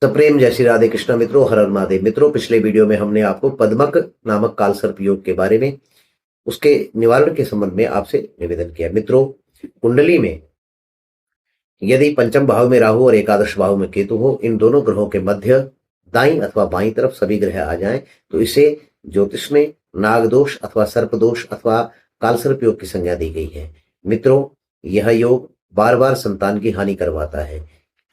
सप्रेम जय श्री राधे कृष्ण। मित्रों, हर हर महादेव। मित्रों, पिछले वीडियो में हमने आपको पद्मक नामक कालसर्प योग के बारे में, उसके निवारण के संबंध में आपसे निवेदन किया। मित्रों, कुंडली में यदि पंचम भाव में राहु और एकादश भाव में केतु हो, इन दोनों ग्रहों के मध्य दाईं अथवा बाईं तरफ सभी ग्रह आ जाएं, तो इसे ज्योतिष में नागदोष अथवा सर्पदोष अथवा कालसर्प योग की संज्ञा दी गई है। मित्रों, यह योग बार बार संतान की हानि करवाता है,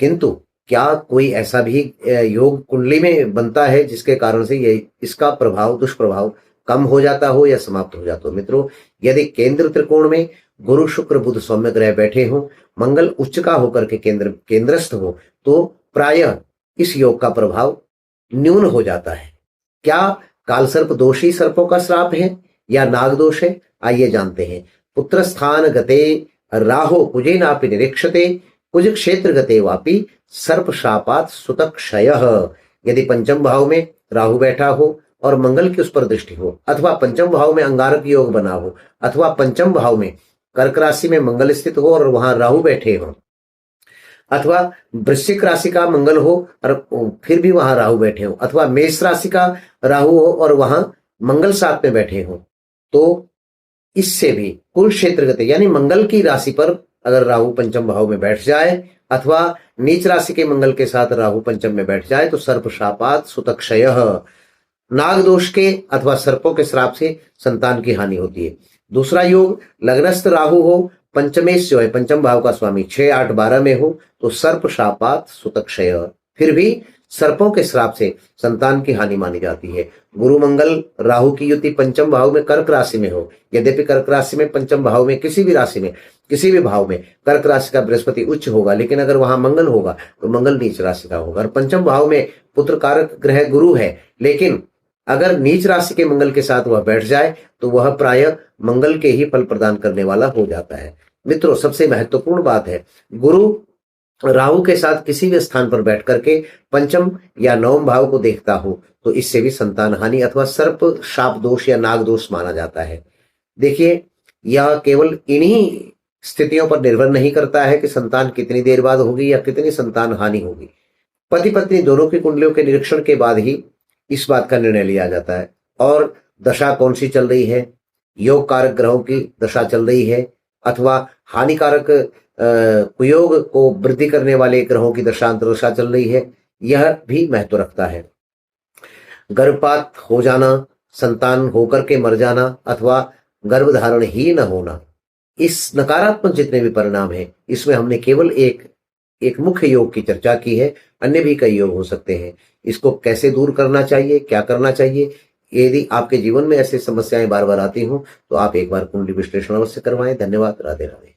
किंतु क्या कोई ऐसा भी योग कुंडली में बनता है जिसके कारण से ये इसका प्रभाव, दुष्प्रभाव कम हो जाता हो या समाप्त हो जाता हो? मित्रों, यदि केंद्र त्रिकोण में गुरु शुक्र बुध सौम्य ग्रह बैठे हो, मंगल उच्च का होकर के केंद्रस्थ हो, तो प्रायः इस योग का प्रभाव न्यून हो जाता है। क्या कालसर्प दोषी सर्पों का श्राप है या नाग दोष है? आइए जानते हैं। पुत्र स्थान गते राहो कुजे नापि निरीक्षते, कुज क्षेत्र गते वापि सर्प शापात सुतक क्षयः। यदि पंचम भाव में राहु बैठा हो और मंगल की उस पर दृष्टि हो, अथवा पंचम भाव में अंगारक योग बना हो, अथवा पंचम भाव में कर्क राशि में मंगल स्थित हो और वहां राहु बैठे हो, अथवा वृश्चिक राशि का मंगल हो और फिर भी वहां राहु बैठे हो, अथवा मेष राशि का राहु हो और वहां मंगल साथ में बैठे हो, तो इससे भी कुल क्षेत्र गते यानी मंगल की राशि पर अगर राहु पंचम भाव में बैठ जाए, अथवा नीच राशि के मंगल के साथ राहु पंचम में बैठ जाए, तो सर्प शापात सुतक्षयः, नाग दोष के अथवा सर्पों के श्राप से संतान की हानि होती है। दूसरा योग, लग्नस्थ राहु हो, पंचमेश जो है पंचम भाव का स्वामी 6, 8, 12 में हो, तो सर्प शापात सुतक्षय, फिर भी सर्पों के श्राप से संतान की हानि मानी जाती है। गुरु मंगल राहु की युति पंचम भाव में कर्क राशि में हो, यद्यपि कर्क राशि में पंचम भाव में किसी भी राशि में किसी भी भाव में कर्क राशि का बृहस्पति उच्च होगा, लेकिन अगर वहां मंगल होगा तो मंगल नीच राशि का होगा। और पंचम भाव में पुत्र कारक ग्रह गुरु है, लेकिन अगर नीच राशि के मंगल के साथ वह बैठ जाए तो वह प्राय मंगल के ही फल प्रदान करने वाला हो जाता है। मित्रों, सबसे महत्वपूर्ण बात है, गुरु राहु के साथ किसी भी स्थान पर बैठ करके पंचम या नवम भाव को देखता हो, तो इससे भी संतान हानि अथवा सर्प शाप दोष या नाग दोष माना जाता है। देखिए, यह केवल इन्हीं स्थितियों पर निर्भर नहीं करता है कि संतान कितनी देर बाद होगी या कितनी संतान हानि होगी। पति पत्नी दोनों की कुंडलियों के निरीक्षण के बाद ही इस बात का निर्णय लिया जाता है। और दशा कौन सी चल रही है, योग कारक ग्रहों की दशा चल रही है अथवा हानिकारक कुयोग को वृद्धि करने वाले ग्रहों की दशा अंतर्दशा चल रही है, यह भी महत्व रखता है। गर्भपात हो जाना, संतान होकर के मर जाना अथवा गर्भधारण ही न होना, इस नकारात्मक जितने भी परिणाम हैं, इसमें हमने केवल एक मुख्य योग की चर्चा की है। अन्य भी कई योग हो सकते हैं। इसको कैसे दूर करना चाहिए, क्या करना चाहिए, यदि आपके जीवन में ऐसी समस्याएं बार बार आती हों तो आप एक बार कुंडली विश्लेषण अवश्य करवाएं। धन्यवाद। राधे राधे।